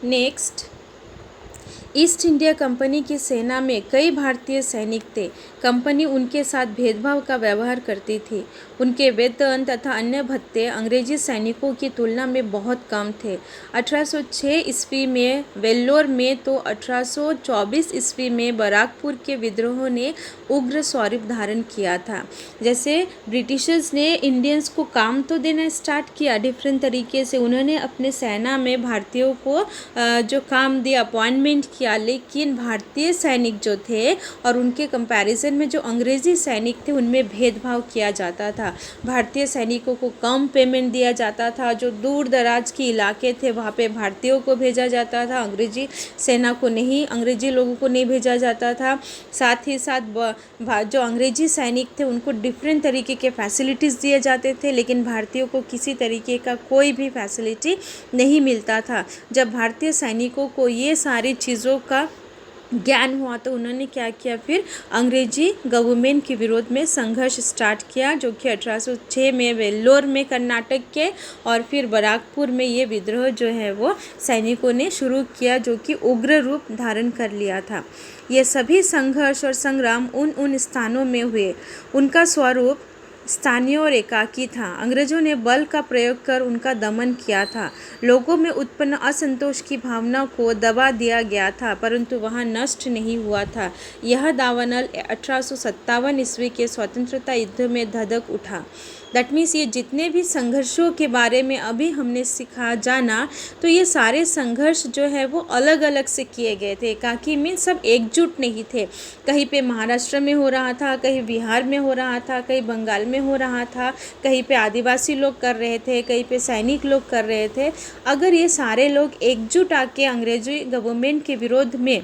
Next, east India company की सेना में कई भारतीय सैनिक थे। कंपनी उनके साथ भेदभाव का व्यवहार करती थी। उनके वेतन तथा अन्य भत्ते अंग्रेजी सैनिकों की तुलना में बहुत कम थे। 1806 ईस्वी में वेल्लोर में तो 1824 ईस्वी में बराकपुर के विद्रोह ने उग्र स्वरूप धारण किया था। जैसे ब्रिटिशर्स ने इंडियंस को काम तो देना स्टार्ट किया डिफरेंट तरीके से। उन्होंने अपने सेना में भारतीयों को जो काम दिया, अपॉइंटमेंट किया, लेकिन भारतीय सैनिक जो थे और उनके कंपैरिजन में जो अंग्रेज़ी सैनिक थे उनमें भेदभाव किया जाता था। भारतीय सैनिकों को कम पेमेंट दिया जाता था। जो दूर दराज के इलाके थे वहाँ पे भारतीयों को भेजा जाता था, अंग्रेजी सेना को नहीं, अंग्रेजी लोगों को नहीं भेजा जाता था। साथ ही साथ जो अंग्रेजी सैनिक थे उनको डिफरेंट तरीके के फैसिलिटीज़ दिए जाते थे, लेकिन भारतीयों को किसी तरीके का कोई भी फैसिलिटी नहीं मिलता था। जब भारतीय सैनिकों को ये सारी चीज़ों का ज्ञान हुआ तो उन्होंने क्या किया, फिर अंग्रेजी गवर्नमेंट के विरोध में संघर्ष स्टार्ट किया, जो कि 1806 में वेल्लोर में कर्नाटक के और फिर बराकपुर में ये विद्रोह जो है वो सैनिकों ने शुरू किया, जो कि उग्र रूप धारण कर लिया था। ये सभी संघर्ष और संग्राम उन स्थानों में हुए। उनका स्वरूप स्थानीय और एकाकी था। अंग्रेजों ने बल का प्रयोग कर उनका दमन किया था। लोगों में उत्पन्न असंतोष की भावना को दबा दिया गया था, परंतु वह नष्ट नहीं हुआ था। यह दावानल 1857 ईस्वी के स्वतंत्रता युद्ध में धधक उठा। दैट मीन्स ये जितने भी संघर्षों के बारे में अभी हमने सीखा जाना, तो ये सारे संघर्ष जो है वो अलग अलग से किए गए थे। एकाकी मीन्स सब एकजुट नहीं थे। कहीं पे महाराष्ट्र में हो रहा था, कहीं बिहार में हो रहा था, कहीं बंगाल में हो रहा था, कहीं पे आदिवासी लोग कर रहे थे, कहीं पे सैनिक लोग कर रहे थे। अगर ये सारे लोग एकजुट आके अंग्रेजी गवर्नमेंट के विरोध में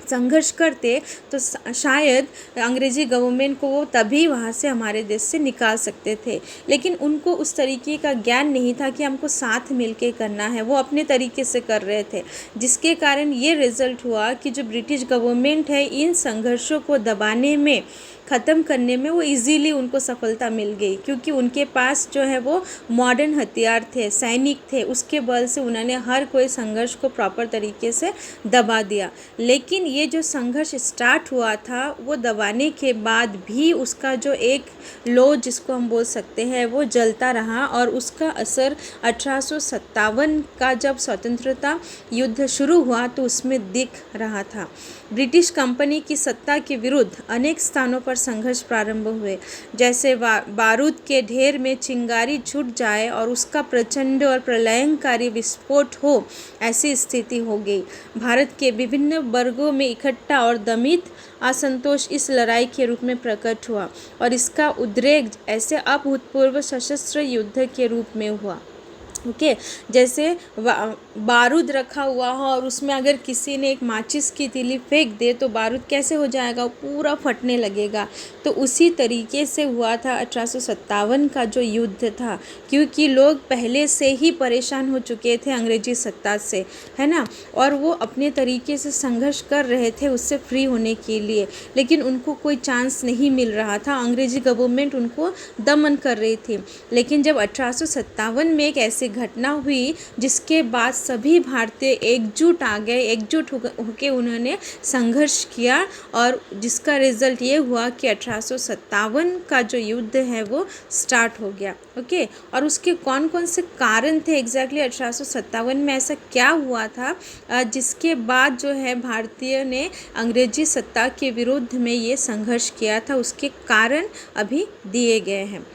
संघर्ष करते तो शायद अंग्रेजी गवर्नमेंट को वो तभी वहाँ से हमारे देश से निकाल सकते थे। लेकिन उनको उस तरीके का ज्ञान नहीं था कि हमको साथ मिलके करना है, वो अपने तरीके से कर रहे थे, जिसके कारण ये रिज़ल्ट हुआ कि जो ब्रिटिश गवर्नमेंट है इन संघर्षों को दबाने में, ख़त्म करने में वो इजीली उनको सफलता मिल गई, क्योंकि उनके पास जो है वो मॉडर्न हथियार थे, सैनिक थे। उसके बल से उन्होंने हर कोई संघर्ष को प्रॉपर तरीके से दबा दिया। लेकिन ये जो संघर्ष स्टार्ट हुआ था वो दबाने के बाद भी उसका जो एक लो जिसको हम बोल सकते हैं वो जलता रहा, और उसका असर 1857 का जब स्वतंत्रता युद्ध शुरू हुआ तो उसमें दिख रहा था। ब्रिटिश कंपनी की सत्ता के विरुद्ध अनेक स्थानों पर संघर्ष प्रारंभ हुए। जैसे बारूद के ढेर में चिंगारी छूट जाए और उसका प्रचंड और प्रलयंकारी विस्फोट हो, ऐसी स्थिति हो गई। भारत के विभिन्न वर्गों में इकट्ठा और दमित असंतोष इस लड़ाई के रूप में प्रकट हुआ, और इसका उद्रेक ऐसे अभूतपूर्व सशस्त्र युद्ध के रूप में हुआ। ओके, जैसे बारूद रखा हुआ हो और उसमें अगर किसी ने एक माचिस की तीली फेंक दे तो बारूद कैसे हो जाएगा, पूरा फटने लगेगा। तो उसी तरीके से हुआ था 1857 का जो युद्ध था, क्योंकि लोग पहले से ही परेशान हो चुके थे अंग्रेजी सत्ता से, है ना, और वो अपने तरीके से संघर्ष कर रहे थे उससे फ्री होने के लिए, लेकिन उनको कोई चांस नहीं मिल रहा था। अंग्रेजी गवर्नमेंट उनको दमन कर रही थी। लेकिन जब 1857 में एक ऐसी घटना हुई जिसके बाद सभी भारतीय एकजुट आ गए, एकजुट होके उन्होंने संघर्ष किया, और जिसका रिजल्ट ये हुआ कि 1857 का जो युद्ध है वो स्टार्ट हो गया। ओके, और उसके कौन कौन से कारण थे एग्जैक्टली 1857 में ऐसा क्या हुआ था जिसके बाद जो है भारतीय ने अंग्रेजी सत्ता के विरुद्ध में ये संघर्ष किया था, उसके कारण अभी दिए गए हैं।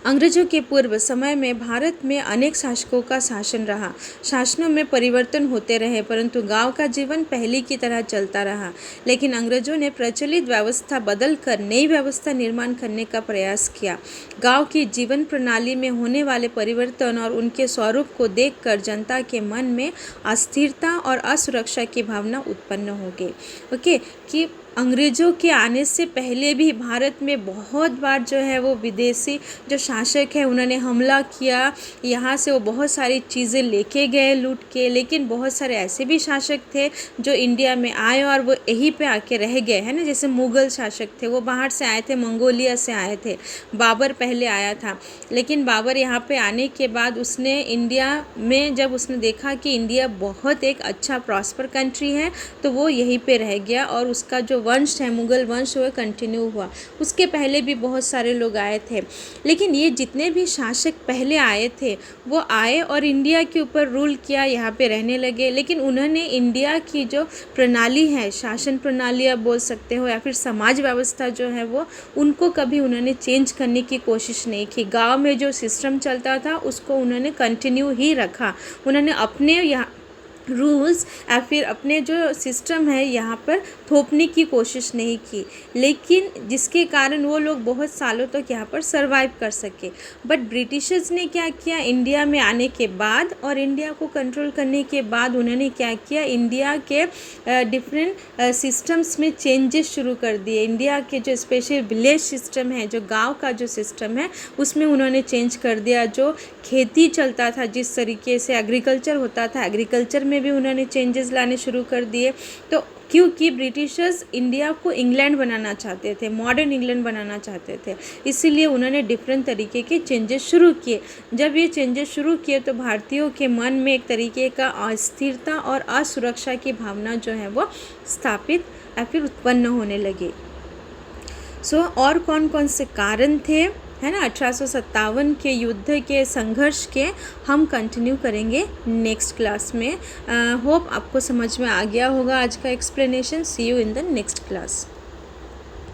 अंग्रेजों के पूर्व समय में भारत में अनेक शासकों का शासन रहा। शासनों में परिवर्तन होते रहे, परंतु गांव का जीवन पहले की तरह चलता रहा। लेकिन अंग्रेजों ने प्रचलित व्यवस्था बदलकर नई व्यवस्था निर्माण करने का प्रयास किया। गांव की जीवन प्रणाली में होने वाले परिवर्तन और उनके स्वरूप को देखकर जनता के मन में अस्थिरता और असुरक्षा की भावना उत्पन्न हो गई। ओके, कि अंग्रेज़ों के आने से पहले भी भारत में बहुत बार जो है वो विदेशी जो शासक है उन्होंने हमला किया, यहाँ से वो बहुत सारी चीज़ें लेके गए लूट के। लेकिन बहुत सारे ऐसे भी शासक थे जो इंडिया में आए और वो यहीं पे आके रह गए, है ना। जैसे मुग़ल शासक थे, वो बाहर से आए थे, मंगोलिया से आए थे। बाबर पहले आया था, लेकिन बाबर यहाँ पे आने के बाद उसने इंडिया में जब उसने देखा कि इंडिया बहुत एक अच्छा प्रॉस्पर कंट्री है, तो वो यहीं पे रह गया और उसका जो वंश है, मुग़ल वंश, वो कंटिन्यू हुआ। उसके पहले भी बहुत सारे लोग आए थे, लेकिन ये जितने भी शासक पहले आए थे वो आए और इंडिया के ऊपर रूल किया, यहाँ पे रहने लगे। लेकिन उन्होंने इंडिया की जो प्रणाली है, शासन प्रणाली आप बोल सकते हो, या फिर समाज व्यवस्था जो है वो, उनको कभी उन्होंने चेंज करने की कोशिश नहीं की। गांव में जो सिस्टम चलता था उसको उन्होंने कंटिन्यू ही रखा। उन्होंने अपने यहाँ रूल्स या फिर अपने जो सिस्टम है यहाँ पर थोपने की कोशिश नहीं की, लेकिन जिसके कारण वो लोग बहुत सालों तक यहाँ पर सरवाइव कर सके। बट ब्रिटिशर्स ने क्या किया, इंडिया में आने के बाद और इंडिया को कंट्रोल करने के बाद उन्होंने क्या किया, इंडिया के डिफरेंट सिस्टम्स में चेंजेस शुरू कर दिए। इंडिया के जो स्पेशल विलेज सिस्टम है, जो गांव का जो सिस्टम है, उसमें उन्होंने चेंज कर दिया। जो खेती चलता था, जिस तरीके से एग्रीकल्चर होता था, एग्रीकल्चर में भी उन्होंने चेंजेस लाने शुरू कर दिए। तो क्योंकि ब्रिटिशर्स इंडिया को इंग्लैंड बनाना चाहते थे, मॉडर्न इंग्लैंड बनाना चाहते थे, इसीलिए उन्होंने डिफरेंट तरीके के चेंजेस शुरू किए। जब ये चेंजेस शुरू किए तो भारतीयों के मन में एक तरीके का अस्थिरता और असुरक्षा की भावना जो है वो स्थापित या फिर उत्पन्न होने लगी। और कौन कौन से कारण थे, है ना, 1857 के युद्ध के संघर्ष के, हम कंटिन्यू करेंगे नेक्स्ट क्लास में। होप आपको समझ में आ गया होगा आज का explanation. See you in the next class.